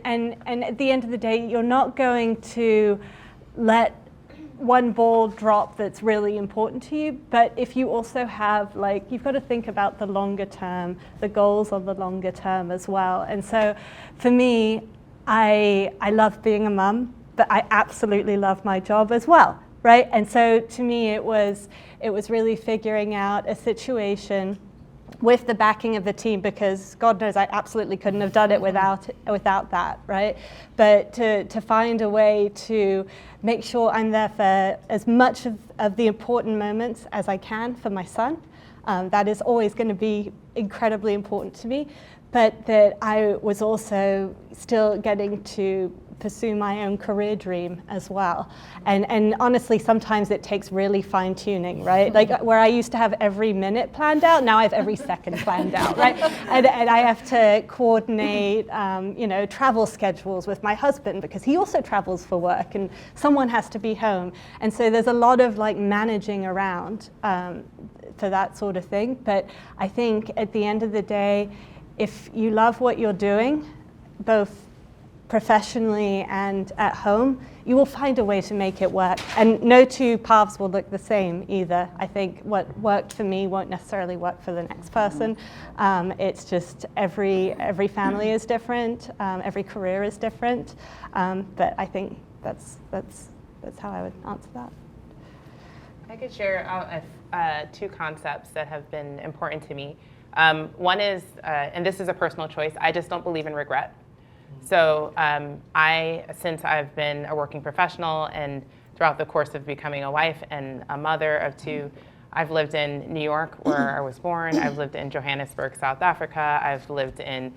at the end of the day, you're not going to let one ball drop that's really important to you. But if you also have, you've got to think about the longer term, the goals on the longer term as well. And so for me, I love being a mum, but I absolutely love my job as well, right? And so to me, it was really figuring out a situation with the backing of the team, because God knows I absolutely couldn't have done it without that, right? But to find a way to make sure I'm there for as much of the important moments as I can for my son. That is always going to be incredibly important to me, but that I was also still getting to pursue my own career dream as well. And honestly, sometimes it takes really fine tuning, right? Like where I used to have every minute planned out, now I have every second planned out, right? And I have to coordinate, travel schedules with my husband because he also travels for work and someone has to be home. And so there's a lot of like managing around for that sort of thing. But I think at the end of the day, if you love what you're doing, both professionally and at home, you will find a way to make it work. And no two paths will look the same either. I think what worked for me won't necessarily work for the next person. It's just every family is different, every career is different. But I think that's how I would answer that. I could share two concepts that have been important to me. One is, and this is a personal choice, I just don't believe in regret. So since I've been a working professional and throughout the course of becoming a wife and a mother of two, I've lived in New York where I was born, I've lived in Johannesburg, South Africa, I've lived in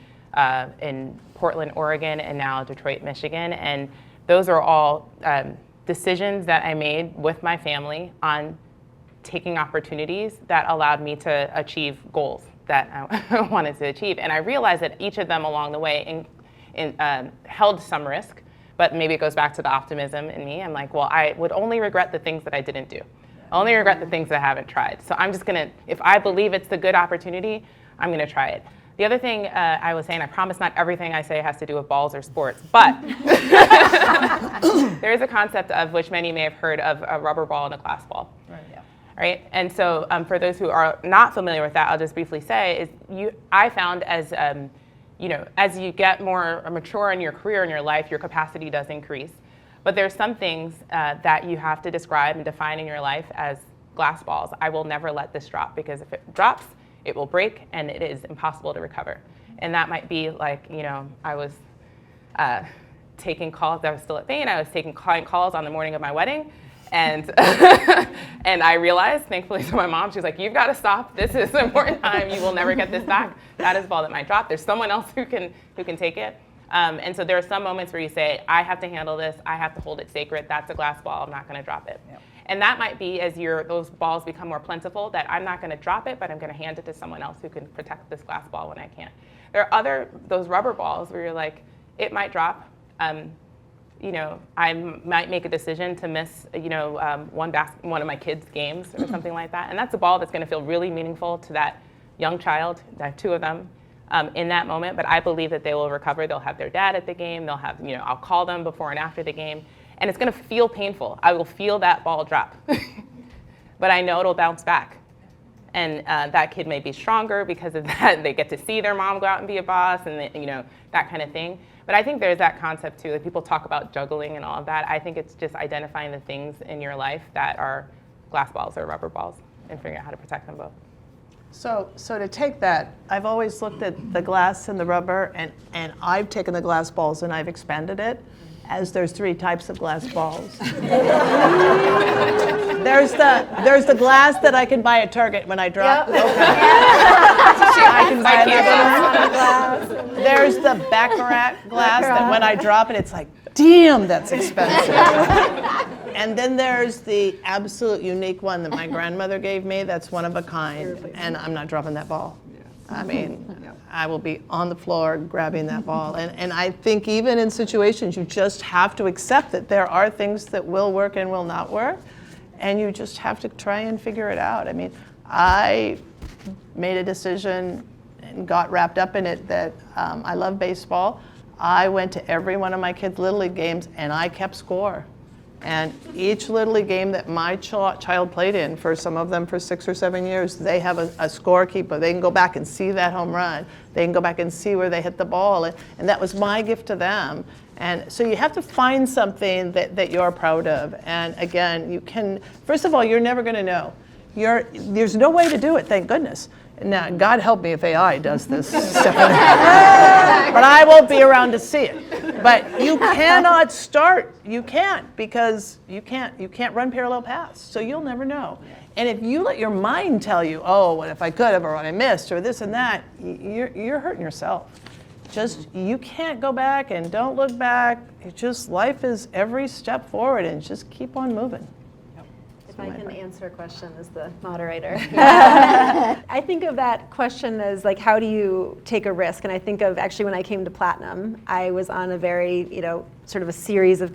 Portland, Oregon, and now Detroit, Michigan. And those are all decisions that I made with my family on taking opportunities that allowed me to achieve goals that I wanted to achieve. And I realized that each of them along the way held some risk, but maybe it goes back to the optimism in me. I'm like, well, I would only regret the things that I didn't do. I only regret the things that I haven't tried. So I'm just gonna, if I believe it's the good opportunity, I'm gonna try it. The other thing I was saying, I promise not everything I say has to do with balls or sports, but there is a concept of which many may have heard of a rubber ball and a glass ball. Right, yeah. Right? And so for those who are not familiar with that, I'll just briefly say, I found as you get more mature in your career and your life, your capacity does increase. But there's some things that you have to describe and define in your life as glass balls. I will never let this drop, because if it drops, it will break and it is impossible to recover. And that might be like, I was taking calls, I was still at Bain, I was taking client calls on the morning of my wedding. And and I realized, thankfully to my mom, she's like, you've got to stop. This is an important time. You will never get this back. That is a ball that might drop. There's someone else who can take it. And so there are some moments where you say, I have to handle this. I have to hold it sacred. That's a glass ball. I'm not going to drop it. Yep. And that might be as those balls become more plentiful, that I'm not going to drop it, but I'm going to hand it to someone else who can protect this glass ball when I can't. There are those rubber balls where you're like, it might drop. I might make a decision to miss, one of my kids' games or something like that. And that's a ball that's going to feel really meaningful to that young child. I have two of them in that moment. But I believe that they will recover. They'll have their dad at the game. They'll have, I'll call them before and after the game. And it's going to feel painful. I will feel that ball drop. But I know it'll bounce back. And that kid may be stronger because of that. They get to see their mom go out and be a boss and, that kind of thing. But I think there's that concept too, that people talk about juggling and all of that. I think it's just identifying the things in your life that are glass balls or rubber balls and figuring out how to protect them both. So to take that, I've always looked at the glass and the rubber, and I've taken the glass balls and I've expanded it as there's 3 types of glass balls. There's the glass that I can buy at Target when I drop. Yep. Okay. I can buy another glass. There's the Baccarat glass that when I drop it, it's like, damn, that's expensive. And then there's the absolute unique one that my grandmother gave me. That's one of a kind, and I'm not dropping that ball. I mean, I will be on the floor grabbing that ball. And I think even in situations, you just have to accept that there are things that will work and will not work. And you just have to try and figure it out. I mean, I made a decision and got wrapped up in it that I love baseball. I went to every one of my kids' Little League games and I kept score. And each Little League game that my child played in, for some of them for 6 or 7 years, they have a scorekeeper. They can go back and see that home run. They can go back and see where they hit the ball. And that was my gift to them. And so you have to find something that you're proud of. And again, you can, first of all, you're never going to know. There's no way to do it, thank goodness. Now, God help me if AI does this, Stephanie. But I won't be around to see it. But you cannot start. You can't, because you can't run parallel paths. So you'll never know. And if you let your mind tell you, oh, what if I could have, or what I missed, or this and that, you're hurting yourself. just, you can't go back and don't look back. It's just, life is every step forward and just keep on moving. If I can answer a question as the moderator. I think of that question as like, how do you take a risk? And I think of actually when I came to Platinum, I was on a very, sort of a series of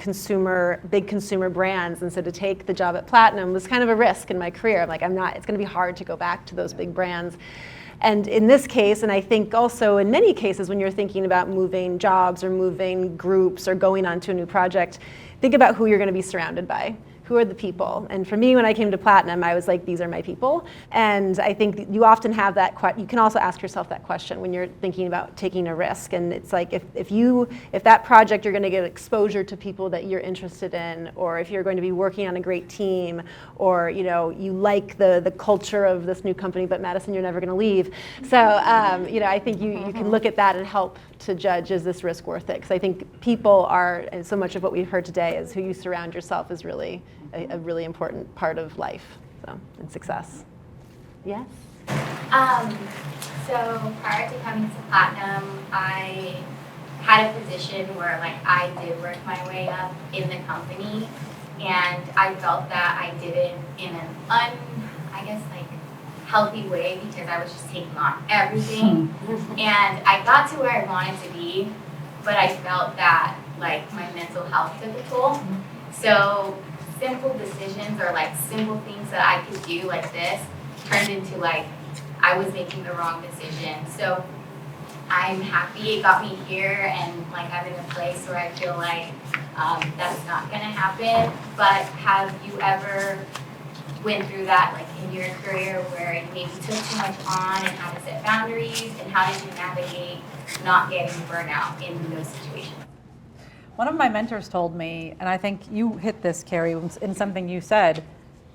big consumer brands. And so to take the job at Platinum was kind of a risk in my career. I'm like, it's going to be hard to go back to those big brands. And in this case, and I think also in many cases when you're thinking about moving jobs or moving groups or going on to a new project, think about who you're going to be surrounded by. Who are the people? And for me, when I came to Platinum, I was like, these are my people. And I think you often have that, you can also ask yourself that question when you're thinking about taking a risk. And it's like, if that project, you're gonna get exposure to people that you're interested in, or if you're going to be working on a great team, or you like the culture of this new company, but Madison, you're never gonna leave. So I think you can look at that and help to judge, is this risk worth it? Because I think people are, and so much of what we've heard today is who you surround yourself is really a really important part of life, and success. Yes? So prior to coming to Platinum, I had a position where I did work my way up in the company, and I felt that I did it in an healthy way because I was just taking on everything. And I got to where I wanted to be, but I felt that my mental health took a toll. So simple decisions or simple things that I could do like this turned into I was making the wrong decision. So I'm happy it got me here, and I'm in a place where I feel that's not gonna happen. But have you ever went through that in your career where you maybe took too much on and had to set boundaries, and how did you navigate not getting burnout in those situations? One of my mentors told me, and I think you hit this, Kerry, in something you said,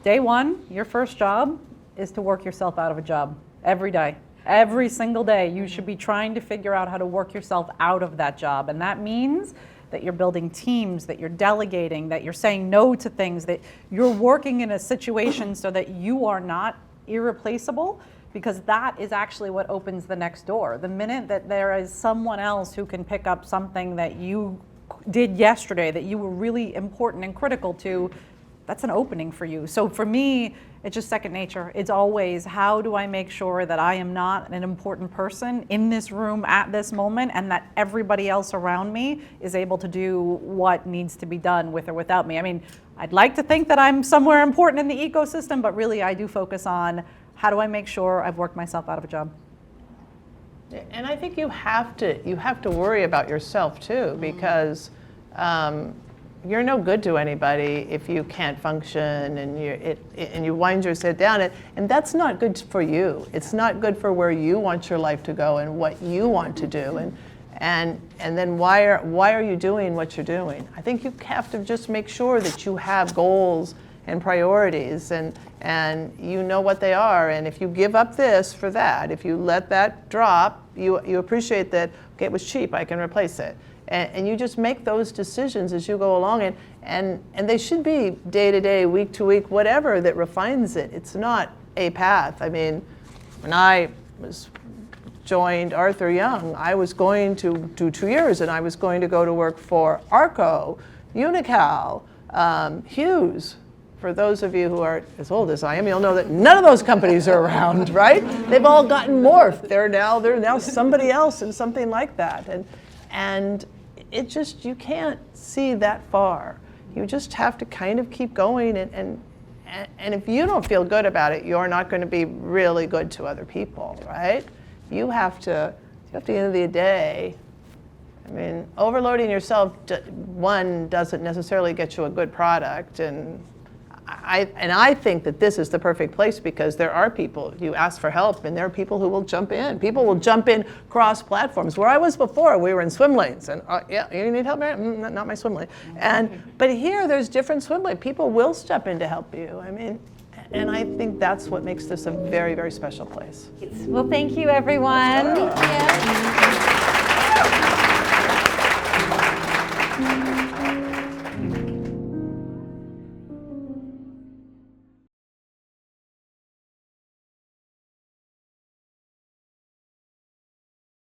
day one, your first job is to work yourself out of a job every day. Every single day, you should be trying to figure out how to work yourself out of that job. And that means that you're building teams, that you're delegating, that you're saying no to things, that you're working in a situation so that you are not irreplaceable, because that is actually what opens the next door. The minute that there is someone else who can pick up something that you did yesterday that you were really important and critical to, that's an opening for you. So for me, it's just second nature. It's always, how do I make sure that I am not an important person in this room at this moment, and that everybody else around me is able to do what needs to be done with or without me. I mean, I'd like to think that I'm somewhere important in the ecosystem, but really I do focus on, how do I make sure I've worked myself out of a job? And I think you have to worry about yourself too, because you're no good to anybody if you can't function and you wind your head down, and that's not good for you. It's not good for where you want your life to go and what you want to do, and then why are you doing what you're doing? I think you have to just make sure that you have goals and priorities, and you know what they are, and if you give up this for that, if you let that drop, you appreciate that, okay, it was cheap, I can replace it. And you just make those decisions as you go along, and they should be day to day, week to week, whatever that refines it. It's not a path. I mean, when I joined Arthur Young, I was going to do 2 years, and I was going to go to work for Arco, Unical, Hughes. For those of you who are as old as I am, you'll know that none of those companies are around, right? They've all gotten morphed. They're now somebody else and something like that. And it just, you can't see that far. You just have to kind of keep going, and if you don't feel good about it, you're not going to be really good to other people, right? You have to, at the end of the day, I mean, overloading yourself, one, doesn't necessarily get you a good product, and I think that this is the perfect place, because there are people, you ask for help, and there are people who will jump in. People will jump in cross platforms. Where I was before, we were in swim lanes, and yeah, you need help, Mary? Not my swim lane. But here, there's different swim lanes. People will step in to help you. I mean, and I think that's what makes this a very, very special place. Well, thank you, everyone. Thank you.